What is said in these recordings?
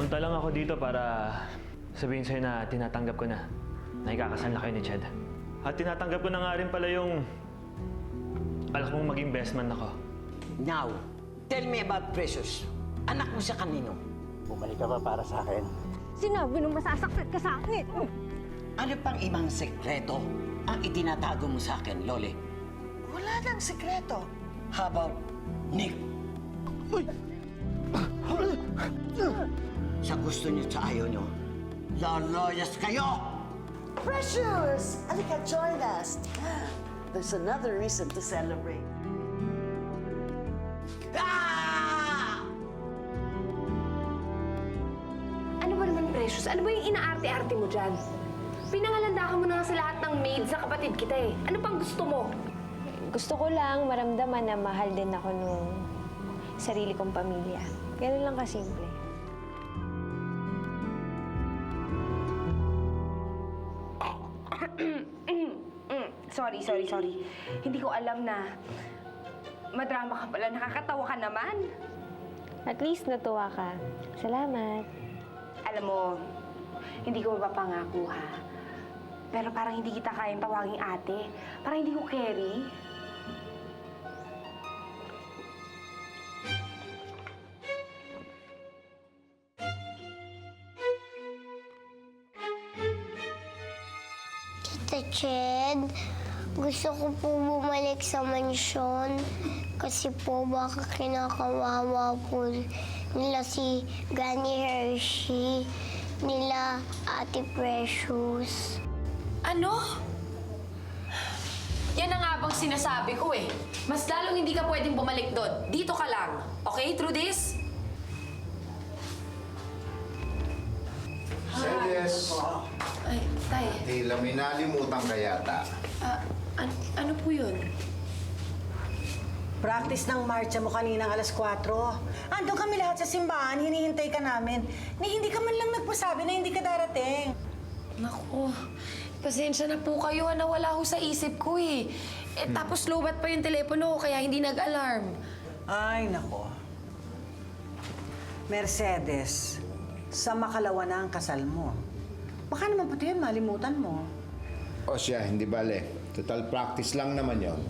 Pumunta lang ako dito para sabihin sa'yo na tinatanggap ko na ikakasal na kayo ni Ched. At tinatanggap ko na nga rin pala yung alak mong maging best man ako. Now, tell me about Precious. Anak mo siya kanino? Bumalik ka ba para sa akin? Sinabi nung masasaktan ka sa akin. Ano pang ibang sekreto ang itinatago mo sa akin, Loli? Wala nang sikreto. How about Nick? Sa gusto niyo at sa ayaw niyo, loloyas kayo! Precious! Halika, join us. There's another reason to celebrate. Ah! Ano ba naman, Precious? Ano ba yung inaarte-arte mo dyan? Pinangalandakan mo na nga sa lahat ng maids sa kapatid kita eh. Ano pang gusto mo? Gusto ko lang maramdaman na mahal din ako nung sarili kong pamilya. Ganun lang kasimple. Sorry. Hindi ko alam na madrama ka pala. Nakakatawa ka naman. At least natuwa ka. Salamat. Alam mo, hindi ko mapapangako ha. Pero parang hindi kita kayang tawaging ate. Parang hindi ko carry. Tita Ched, gusto ko po bumalik sa mansyon kasi po baka kinakawawa po nila si Granny Hershey, nila Ate Precious. Ano? Yan na nga bang sinasabi ko eh. Mas lalong hindi ka pwedeng bumalik doon. Dito ka lang. Okay? Through this? Sedes, Ay, tay. tila may nalimutan ka yata. Ano po yun? Practice ng marcha mo kaninang alas 4. Andun kami lahat sa simbahan, hinihintay ka namin. Ni hindi ka man lang nagpasabi na hindi ka darating. Naku, pasensya na po kayo. Nawala ho sa isip ko eh. Tapos lowbat pa yung telepono kaya hindi nag-alarm. Ay, nako. Mercedes, sa makalawa na ang kasal mo. Baka naman pati yun, malimutan mo. O siya, hindi bale. Total practice lang naman yon.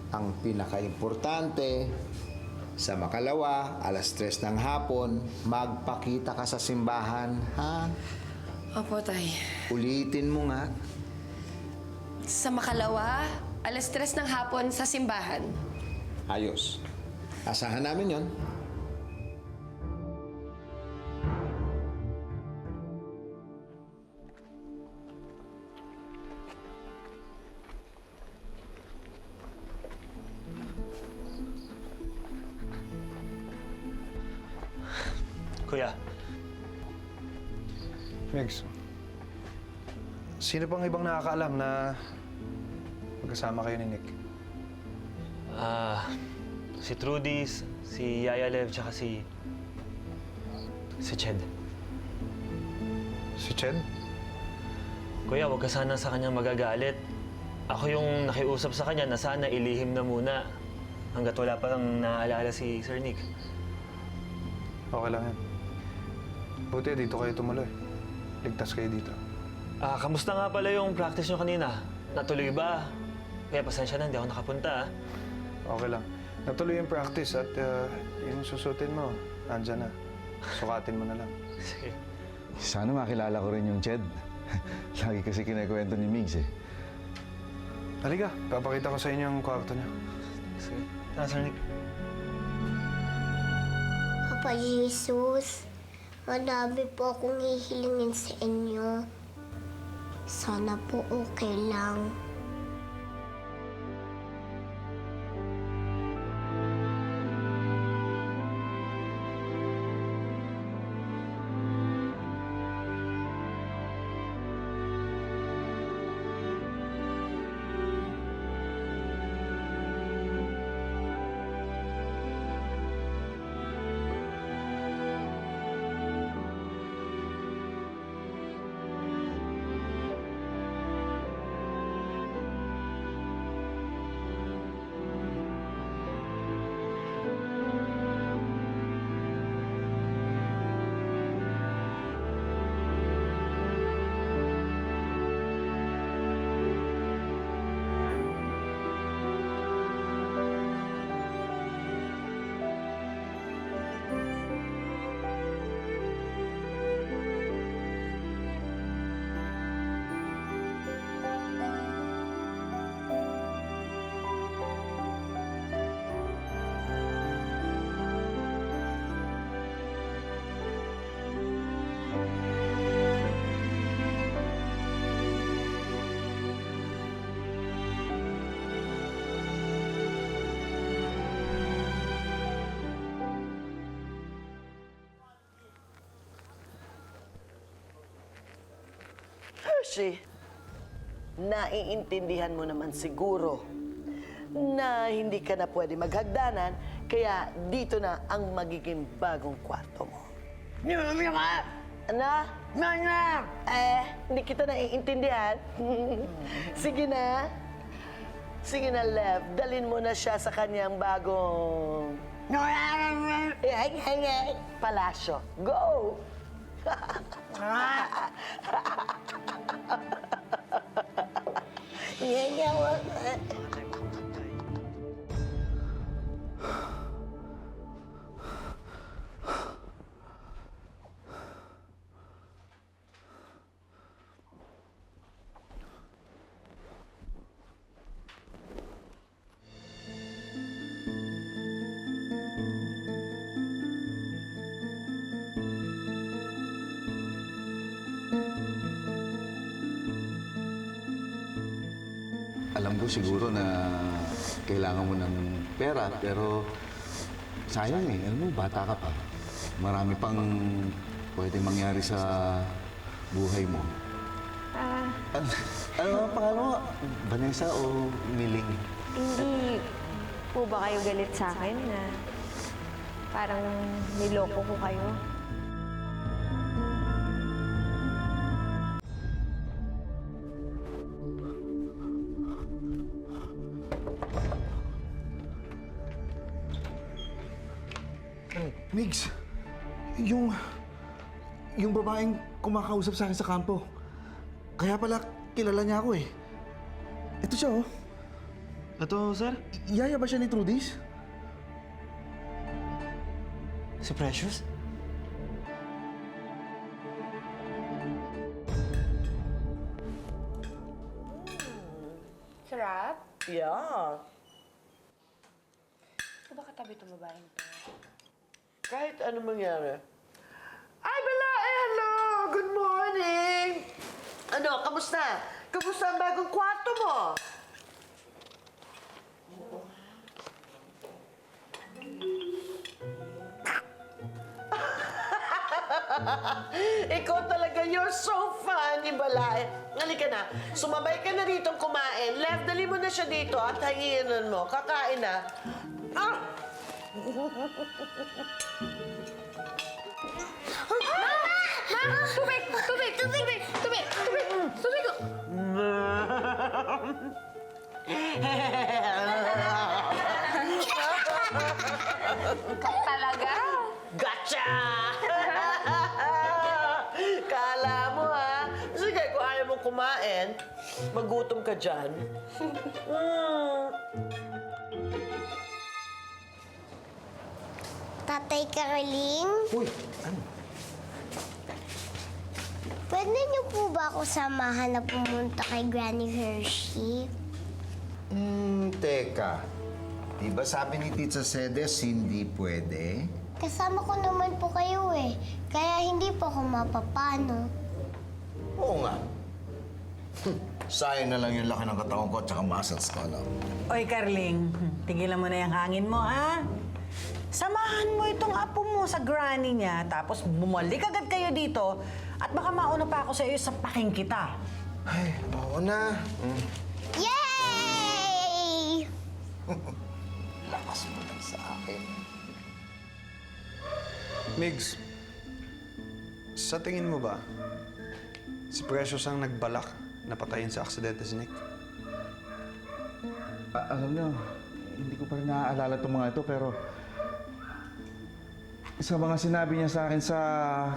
Ang pinaka-importante, sa makalawa, alas 3 ng hapon, magpakita ka sa simbahan, ha? Opo, tay. Ulitin mo nga. Sa makalawa, alas 3 ng hapon sa simbahan. Ayos. Asahan namin yon. Kuya, Megs, sino pang ibang nakakaalam na magkasama kayo ni Nick? si Trudis, si Yaya Lev, tsaka si Ched. Si Ched? Kuya, huwag ka sana sa kanya magagalit. Ako yung nakiusap sa kanya na sana ilihim na muna hanggat wala pa lang naaalala si Sir Nick. Okay lang yan. Buti dito kayo tumuloy. Ligtas kayo dito. Kamusta nga pala yung practice nyo kanina? Natuloy ba? Kaya pasensya na, hindi ako nakapunta. Okay lang. Natuloy yung practice at yung susutin mo, andyan na. Sukatin mo na lang. Sige. Sana makilala ko rin yung Ched. Lagi kasi kinakwento ni Migs eh. Halika, papakita ko sa inyo yung kwarto niya. Sige. Tara, Sir Nick. Papa Jesus, madami po akong hihilingin sa inyo. Sana po okay lang. Hershey, naiintindihan mo naman siguro na hindi ka na pwede maghagdanan, kaya dito na ang magiging bagong kwarto mo. Ano? Hindi kita naiintindihan. Sige na. Sige na, Lev. Dalhin mo na siya sa kanyang bagong... palasyo. Go! Alam ko siguro na kailangan mo ng pera, pero sayang eh. Alam mo, bata ka pa. Marami pang pwedeng mangyari sa buhay mo. Ano ang pangalan mo? Vanessa o Miling? Hindi po ba kayo galit sa akin na parang niloko ko kayo? Migs, yung babaeng kumakausap sa akin sa kampo. Kaya pala kilala niya ako eh. Ito siya oh. Ito, sir? Yaya ba siya ni Trudis? Si Precious? Sarap? Yeah. Ito ba katabi itong babaeng to? Kahit ano mangyari. Ay, Bala! Hello! Good morning! Ano, kamusta? Kamusta ang bagong kwarto mo? Ikaw talaga, you're so funny, Bala. Halika na, sumabay ka na dito kumain. Lev, dali mo na siya dito at hanginan mo. Kakain na. Ah! Tubig! Tubig! Tubig! Tubig! Tubig! Tubig! Talaga? Gotcha! Kala mo ha? Sige, kung ayaw mong kumain, magutom ka dyan. Tatay Carling? Uy, ano? Pwede niyo po ba ako samahan na pumunta kay Granny Hershey? Teka. Di ba sabi ni Tita Cedes, hindi pwede? Kasama ko naman po kayo eh. Kaya hindi po ako mapapano. Oo nga. Sayang na lang yung laki ng katawan ko at saka muscles ko, no? Oy, Carling, tigilan mo na yung hangin mo, ha? Samahan mo itong apo mo sa granny niya, tapos bumalik agad kayo dito, at baka mauna pa ako sa iyo sa paking kita. Ay, oo na. Yay! Lakas mo lang sa akin. Migs, sa tingin mo ba, si Precious ang nagbalak na patayin sa aksidente si Nick? Alam niyo, hindi ko pa rin naaalala itong mga ito, pero sa mga sinabi niya sa akin sa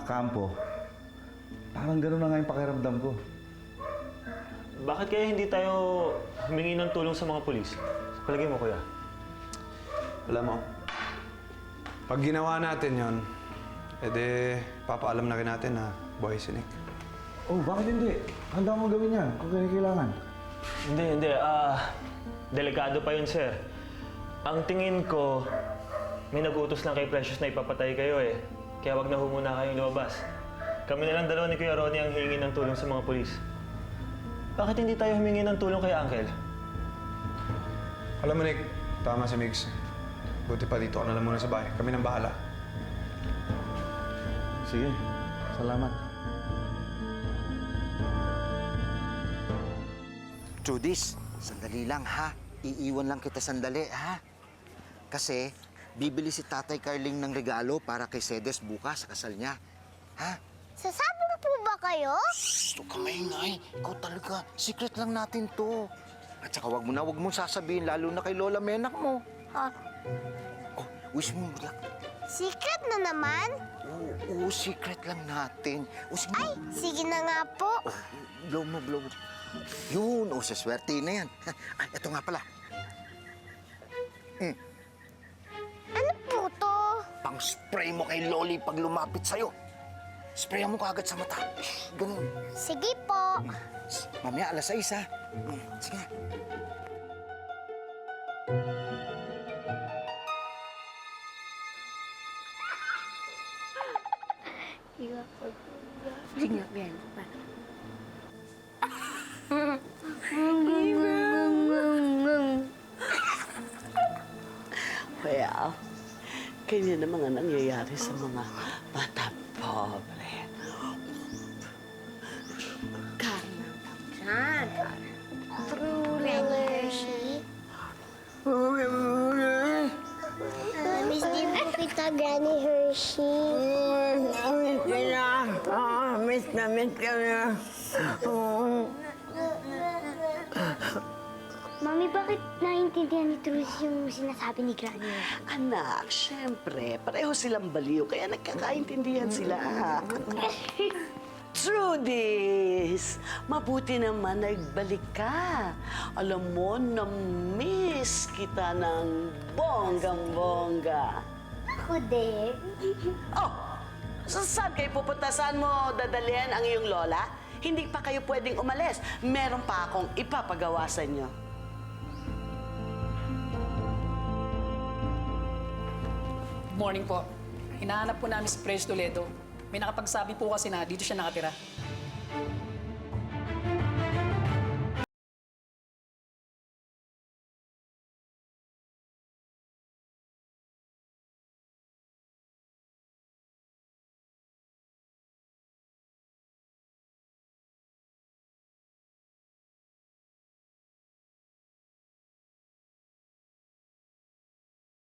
kampo, parang gano'n na nga yung pakiramdam ko. Bakit kaya hindi tayo humingi ng tulong sa mga pulis? Palagay mo, kuya. Alam mo, pag ginawa natin yon, edi papaalam na rin natin na buhay si Nick. Oh, bakit hindi? Handa mo gawin yan kung kailangan. Hindi. Delikado pa yun, sir. Ang tingin ko, may nag-utos lang kay Precious na ipapatay kayo eh. Kaya wag na ho muna kayong lumabas. Kami na lang dalawa ni Kuya Ronnie ang hihingi ng tulong sa mga pulis. Bakit hindi tayo humingi ng tulong kay Uncle? Alam mo, Nick, tama si Migs. Buti pa dito ka na lang muna sa bahay. Kami nang bahala. Sige, salamat. Judis, sandali lang ha. Iiwan lang kita sandali ha. Kasi bibili si Tatay Carling ng regalo para kay Cedes bukas sa kasal niya. Ha? Sasabong po ba kayo? Gusto ka maingay. Ikaw talaga. Secret lang natin to. At saka wag mong sasabihin lalo na kay Lola Menak mo. Ha? Oh, wish mo lang. Secret na naman? Oo, secret lang natin. O, sige. Ay, sige na nga po. Oh, blow mo. Yun, sa swerte na yan. Ay, ito nga pala. Ano po to? Pang-spray mo kay Loli pag lumapit sa'yo. Sprayan mo kaagad sa mata. Ganun. Sige po. Mamaya, 6:00 ha. Sige. Sige, Ben. Well, ganyan ang mga nangyayari sa mga bata pobre. Jan. Granny Hershey. Miss din po kita, Granny Hershey. Miss ka na. Mami, bakit naintindihan ni Trudy yung sinasabi ni Granny? Anak, syempre, pareho silang baliw, kaya nagkakaintindihan sila. Trudis, mabuti naman nagbalik ka. Alam mo, na-miss kita ng bonggang-bongga. Ako din. Oh, saan kayo pupunta? Saan mo dadalhin ang iyong lola? Hindi pa kayo pwedeng umalis. Meron pa akong ipapagawa sa inyo. Morning po. Hinahanap po namin si Precious Toledo. May nakapagsabi po kasi na dito siya nakatira.